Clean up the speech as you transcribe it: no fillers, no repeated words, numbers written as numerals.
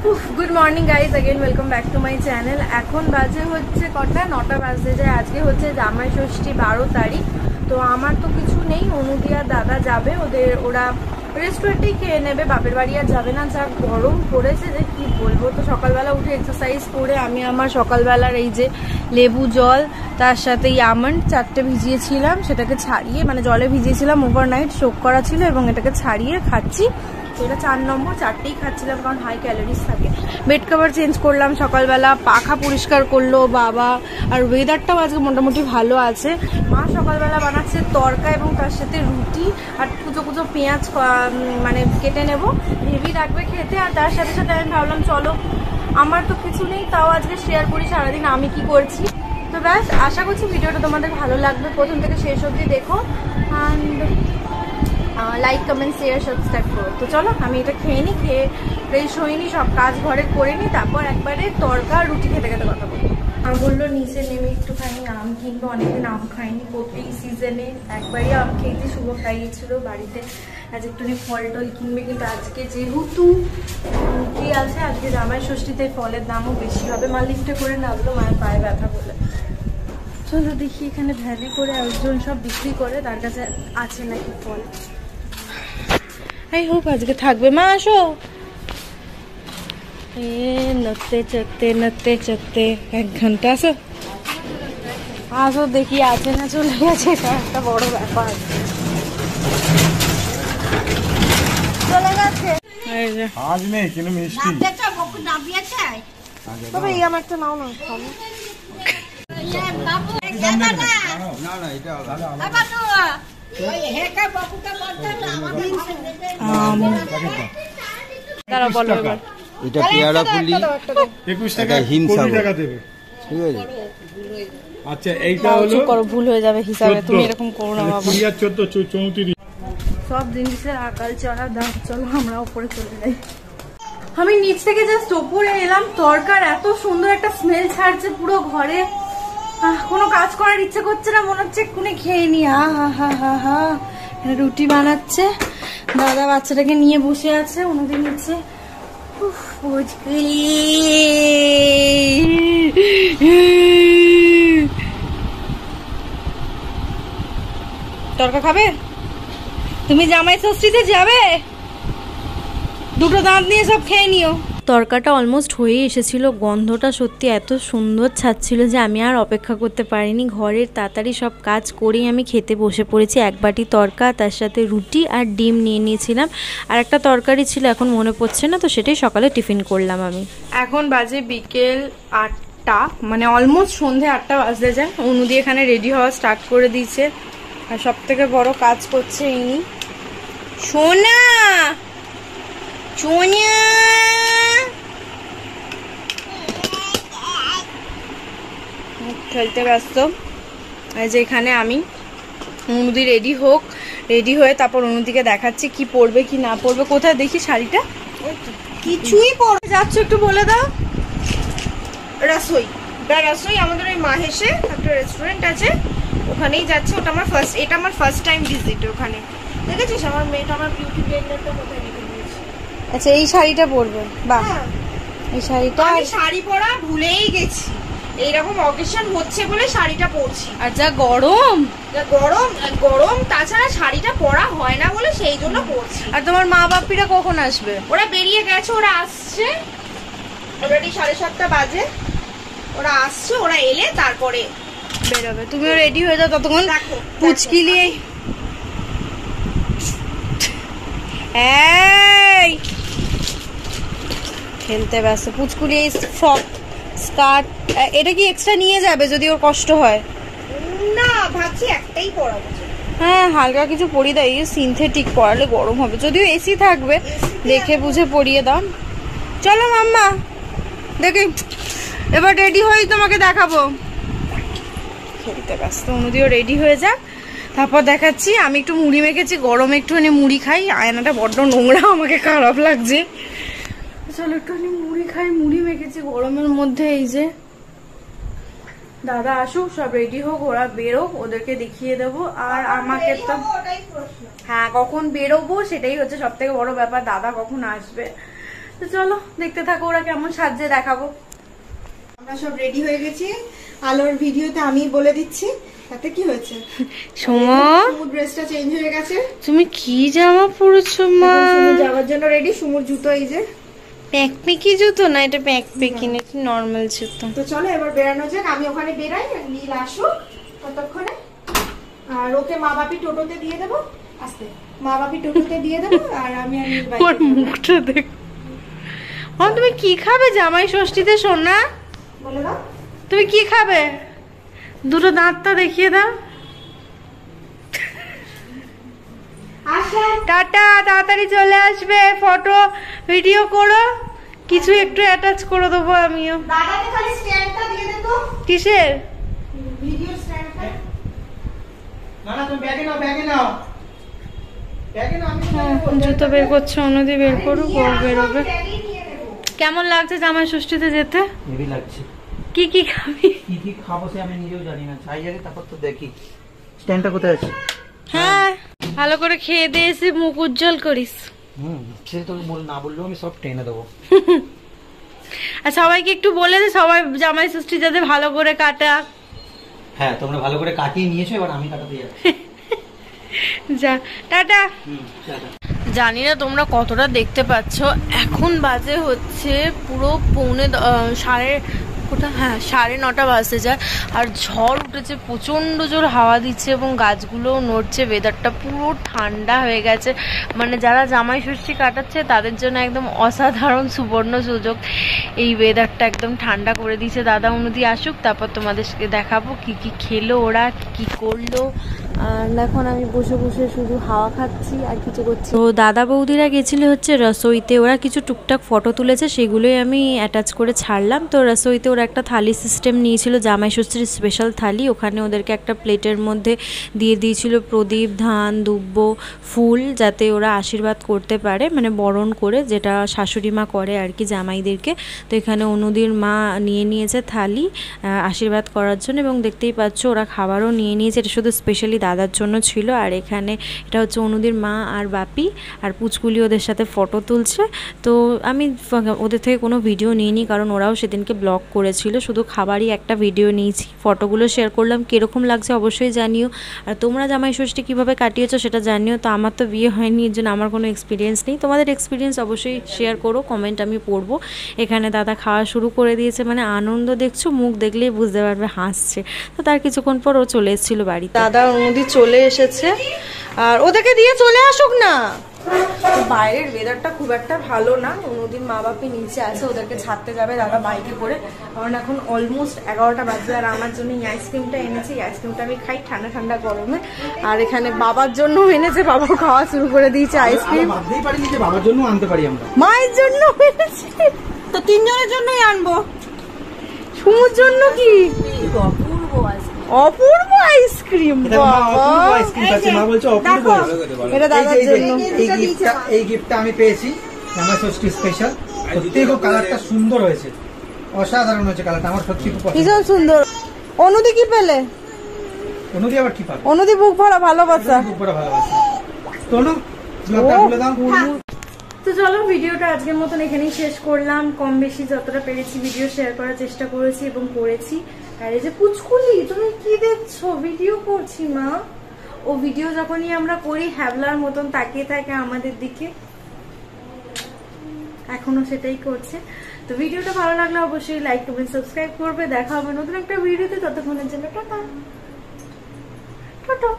Good morning guys again welcome back to my channel. এখন বাজে হচ্ছে কটা 9টা বাজতে যায়। আজকে হচ্ছে জামাই ষষ্ঠী 12 তারিখ। তো আমার তো কিছু নেই, অনুদি আর দাদা যাবে, ওরা রেস্টুরেন্টেই খেয়ে নেবে, বাপের বাড়ি আর যাবে না। যা গরম পড়েছে যে কি বলবো। তো সকালবেলা উঠে এক্সারসাইজ করে আমি আমার সকালবেলার এই যে লেবু জল তার সাথে আমন্ড 4টে ভিজিয়েছিলাম, সেটাকে ছাড়িয়ে মানে জলে ভিজিয়েছিলাম, ওভারনাইট সোক করা ছিল এবং এটাকে ছাড়িয়ে খাচ্ছি। এটা 4 নম্বর, 4টেই খাচ্ছিলাম কারণ হাই ক্যালোরিজ থাকে। বেড কভার চেঞ্জ করলাম সকালবেলা, পাখা পরিষ্কার করলো বাবা। আর ওয়েদারটাও আজকে মোটামুটি ভালো আছে। মা সকালবেলা বানাচ্ছে তরকা এবং তার সাথে রুটি আর কুচো কুচো পেঁয়াজ মানে কেটে নেব, হেভি লাগবে খেতে। আর তার সাথে সাথে আমি ভাবলাম চলো, আমার তো কিছু নেই, তাও আজকে শেয়ার করি সারাদিন আমি কি করছি। তো ব্যাস, আশা করছি ভিডিওটা তোমাদের ভালো লাগবে, প্রথম থেকে শেষ অবধি দেখো। And like comment share subscribe করো। তো চলো আমি এটা খেয়ে নিই, খেয়ে ফ্রেশ হইনি, সব কাজ ঘরে করে নিই, তারপর একবারে তরকা রুটি খেতে খেতে কথা বলবো। আর বললো নিচে নেমে একটুখানি আম কিনবো, অনেকদিন আম খাইনি, প্রত্যেক সিজনে একবারই আম খেয়েছি, শুভ খাইয়েছিল বাড়িতে। আজ একটুখানি ফল টল কিনবে, কিন্তু আজকে যেহেতু কি আছে, আজকে জামাই ষষ্ঠীতে ফলের দামও বেশি হবে। মা লিফটে করে নামলো, মায়ের পায়ে ব্যথা বলে। চলো দেখি এখানে ভ্যানে করে একজন সব বিক্রি করে, তার কাছে আছে নাকি ফল। আই হোপ আজকে থাকবে। মা আসো। নড়তে চড়তে 1 ঘন্টা আসো আসো, দেখি আছে না চলে গেছে, এটা একটা বড় ব্যাপার। চলে গেছে আজ নেই কিন্তু মিষ্টি তবে এই আমারটা নাও না, খাবো। দাঁড়া বলো এবার। এটা পেয়ারা পুলি 21 টাকা 20 টাকা দেবে, ঠিক আছে? আচ্ছা এইটা হলো করো, ভুল হয়ে যাবে হিসাবে, তুমি এরকম করো না বাবা। 20 আর 14 34 সব জিনিসের আকাল চড়া দাম। চলো আমরা উপরে চলে যাই। আমি নিচ থেকে জাস্ট উপরে এলাম, তরকার এত সুন্দর একটা স্মেল ছাড়ছে পুরো ঘরে। কোনো কাজ করার ইচ্ছে করছে না, মনে হচ্ছে এক্ষুনি খেয়ে নি। হা রুটি বানাচ্ছে দাদা, বাচ্চাটাকে নিয়ে বসে আছে অন্যদিন নিচে। তরকা খাবে? তুমি জামাই ষষ্ঠীতে যাবে, দুটো দাঁত নিয়ে সব খেয়ে নিও। তরকাটা অলমোস্ট হয়ে এসেছিল, গন্ধটা সত্যি এত সুন্দর ছাড়ছিল যে আমি আর অপেক্ষা করতে পারিনি। ঘরের তাড়াতাড়ি সব কাজ করেই আমি খেতে বসে পড়েছি। 1 বাটি তরকা, তার সাথে রুটি আর ডিম নিয়ে নিয়েছিলাম। আর একটা তরকারি ছিল, এখন মনে পড়ছে না, তো সেটাই সকালে টিফিন করলাম আমি। এখন বাজে বিকেল 8টা, মানে অলমোস্ট সন্ধে 8টা বাজতে যায়। অনুদি এখানে রেডি হওয়া স্টার্ট করে দিয়েছে, আর সব থেকে বড় কাজ করছে ইনি। সোনা সোনা খেলতে ব্যস্ত। এই যে এখানে আমি, অনুদি রেডি হোক, রেডি হয়ে তারপর অনুদিকে দেখাচ্ছি কি পরবে কি না পরবে। কোথায় দেখি শাড়িটা, কিছুই পরে যাচ্ছ একটু বলে দাও। রসোই আমাদের ওই মাহেশে একটা রেস্টুরেন্ট আছে, ওখানেই যাচ্ছে। এটা আমার ফার্স্ট টাইম ভিজিট ওখানে। দেখেছিস আমার মেয়েটা, আমার বিউটি ব্লেন্ডারটা কোথায় রেখে দিয়েছে। আচ্ছা এই শাড়িটা পরবে, বাহ। এই শাড়িটা আমি শাড়ি পরা ভুলেই গেছি, এইরকম অকেশন হচ্ছে বলে শাড়িটা পরছি। আর যা গরম গরম, তাছাড়া শাড়িটা পরা হয় না বলে সেই জন্য পরছি। আর তোমার মা বাপিরা কখন আসবে? ওরা বেরিয়ে গেছে, ওরা আসছে অলরেডি 7:30 বাজে। ওরা আসছে, ওরা এলে তারপরে বেরোবে। তুমিও রেডি হয়ে যাও ততক্ষণ। পুচকি নিয়ে খেলতে ব্যস্ত। পুচকুলি এই ফ্রক স্কার্ট, এটা কি এক্সট্রা নিয়ে যাবে যদি ওর কষ্ট হয়? না, ভাবছি একটাই পরাবো। হ্যাঁ হালকা কিছু পরিয়ে দাও, এই সিনথেটিক পরালে গরম হবে। যদিও এসি থাকবে, দেখে বুঝে পরিয়ে দাও। চলো মাম্মা, দেখি এবার রেডি হয়ে তোমাকে দেখাবো। খেলতে ব্যস্ত, অনুদিও রেডি হয়ে যাক, তারপর দেখাচ্ছি। আমি একটু মুড়ি মেখেছি, গরমে একটুখানি মুড়ি খাই। আয়নাটা বড্ড নোংরা, আমাকে খারাপ লাগছে। চলো একটুখানি মুড়ি খাই, মুড়ি মেখেছি গরমের মধ্যে। এই যে দাদা আসুক, সব রেডি হোক, ওরা বেরোক, ওদেরকে দেখিয়ে দেবো। আর আমাকে তো হ্যাঁ কখন বেরোবো সেটাই হচ্ছে সব থেকে বড় ব্যাপার, দাদা কখন আসবে। তো চলো দেখতে থাকো ওরা কেমন সাজে দেখাবো। আমরা সব রেডি হয়ে গেছি, আলোর ভিডিওতে আমি বলে দিচ্ছি। তাতে কি হয়েছে, সুমন ড্রেসটা চেঞ্জ হয়ে গেছে। তুমি কি জামা পরেছো মা? যাওয়ার জন্য রেডি। সুমুর জুতো এই যে প্যাকপ্যাকি জুতো না, এটা প্যাকপ্যাকি না, এটা নর্মাল জুতো। তো চলো এবার বেরানো যাক। আমি ওখানে বেরাই, নীল আসুক ততক্ষণে। আর ওকে মা বাপি টোটোতে দিয়ে দেবো, আস্তে মা বাপি টোটোতে দিয়ে দেবো। আর আমি আর নীল ওর মুখটা দেখ। তুমি কি খাবে জামাই ষষ্ঠীতে সোনা? বলে দাও তুমি কি খাবে? দুটো দাঁতটা দেখিয়ে দাও। টাটা, তাড়াতাড়ি চলে আসবে, ফটো ভিডিও করো, কিছু একটু অ্যাটাচ করে দেবো আমিও। দাদাকে খালি স্ট্যান্ডটা দিয়ে দে তো, কিসের ভিডিও স্ট্যান্ডটা। না না তুমি ব্যাগে নাও, ব্যাগে নাও, ব্যাগে নাও। আমি জুতো বের করছে, অন্যদি বের করুক, ও বেরোবে। কেমন লাগছে জামাই ষষ্ঠীতে যেতে? হেভি লাগছে। কি কি খাবি? কি কি খাবো সে আমি নিজেও জানি না, চাই আগে তারপর তো দেখি। স্ট্যান্ডটা কোথায় আছে? হ্যাঁ, ভালো করে খেয়ে দিয়ে এসে মুখ উজ্জ্বল করিস। সে তো না বললেও আমি সব টেনে দেবো। আর সবাইকে একটু বলে দে, সবাই জামাই ষষ্ঠী যাতে ভালো করে কাটা। হ্যাঁ, তোমরা ভালো করে কাটিয়ে নিয়েছো, এবার আমি কাটাতে যাচ্ছি। যা, টাটা। টাটা। জানি না তোমরা কতটা দেখতে পাচ্ছ, এখন বাজে হচ্ছে পুরো সাড়ে 9টা বাজতে যায়। আর ঝড় উঠেছে, প্রচণ্ড জোর হাওয়া দিচ্ছে এবং গাছগুলোও নড়ছে। ওয়েদারটা পুরো ঠান্ডা হয়ে গেছে, মানে যারা জামাই ষষ্ঠী কাটাচ্ছে তাদের জন্য একদম অসাধারণ সুবর্ণ সুযোগ। এই ওয়েদারটা একদম ঠান্ডা করে দিয়েছে। দাদা অনুদি আসুক, তারপর তোমাদেরকে দেখাবো কি কি খেলো ওরা, কি করলো। আর এখন আমি বসে বসে শুধু হাওয়া খাচ্ছি আর কিছু করছি। তো দাদা বৌদিরা গেছিল হচ্ছে রসোইতে, ওরা কিছু টুকটাক ফটো তুলেছে, সেগুলোই আমি অ্যাটাচ করে ছাড়লাম। তো রসোইতে ওরা একটা থালি সিস্টেম নিয়েছিল, জামাই ষষ্ঠীর স্পেশাল থালি। ওখানে ওদেরকে একটা প্লেটের মধ্যে দিয়ে দিয়েছিল প্রদীপ, ধান, দুব্ব, ফুল, যাতে ওরা আশীর্বাদ করতে পারে, মানে বরণ করে, যেটা শাশুড়ি মা করে আর কি জামাইদেরকে। তো এখানে অনুদির মা নিয়ে নিয়েছে থালি আশীর্বাদ করার জন্য, এবং দেখতেই পাচ্ছ ওরা খাবারও নিয়ে নিয়েছে। এটা শুধু স্পেশালি দাদার জন্য ছিল। আর এখানে এটা হচ্ছে অনুদির মা আর বাপি, আর পুচকুলি ওদের সাথে ফটো তুলছে। তো আমি ওদের থেকে কোনো ভিডিও নিইনি, কারণ ওরাও সেদিনকে ব্লগ করেছিল, শুধু খাবারই একটা ভিডিও নিয়েছি, ফটোগুলো শেয়ার করলাম। কীরকম লাগছে অবশ্যই জানিও। আর তোমরা জামাই ষষ্ঠী কীভাবে কাটিয়েছো সেটা জানিও। তো আমার তো বিয়ে হয়নি, এর জন্য আমার কোনো এক্সপিরিয়েন্স নেই। তোমাদের এক্সপিরিয়েন্স অবশ্যই শেয়ার করো, কমেন্ট আমি পড়বো। এখানে দাদা খাওয়া শুরু করে দিয়েছে, মানে আনন্দ দেখছো, মুখ দেখলেই বুঝতে পারবে হাসছে। তো তার কিছুক্ষণ পর ও চলে এসেছিলো বাড়িতে। দাদা অনুদি চলে এসেছে, আর ওদেরকে দিয়ে চলে আসুক না। বাইরের ওয়েদারটা খুব একটা ভালো না, অনুদিন মা বাপি নিচে আছে, ওদেরকে ছাড়তে যাবে দাদা বাইকে করে, কারণ এখন অলমোস্ট 11টা বাজে। আর আমার জন্য এই আইসক্রিমটা এনেছি, এই আইসক্রিমটা আমি খাই ঠান্ডা ঠান্ডা গরমে। আর এখানে বাবার জন্য এনেছে, বাবা খাওয়া শুরু করে দিয়েছে আইসক্রিম। ভাবতেই পারিনি যে বাবার জন্য আনতে পারি আমরা। মায়ের জন্য এনেছি, তো 3 জনের জন্যই আনবো। সুমুর জন্য কি অপূর্ব আইসক্রিম, এটা দাদার জন্য। এই গিফটটা আমি পেয়েছি জামাই ষষ্ঠী স্পেশাল। সত্যি খুব কালারটা সুন্দর হয়েছে, অসাধারণ হয়েছে কালারটা, আমার সত্যি খুব পছন্দ। ভীষণ সুন্দর। অনুদি কি পেলে? অনুদি আবার কি পাবে? অনুদি বুক ভরা ভালোবাসা। বুক ভরা ভালোবাসা। চলো ব্লগটা খুলে দাও। তো চলো ভিডিওটা আজকের মতন এখানেই শেষ করলাম। কম বেশি যতটা পেরেছি ভিডিও শেয়ার করার চেষ্টা করেছি এবং করেছি। আর এই যে পুচকুলি, তুমি কি দেখছো? ভিডিও করছি মা। ও ভিডিও যখনই আমরা করি হ্যাবলার মতন তাকিয়ে থাকে আমাদের দিকে, এখনো সেটাই করছে। তো ভিডিওটা ভালো লাগলে অবশ্যই লাইক কমেন্ট সাবস্ক্রাইব করবে। দেখা হবে নতুন একটা ভিডিওতে, ততক্ষণের জন্য টাটা টাটা।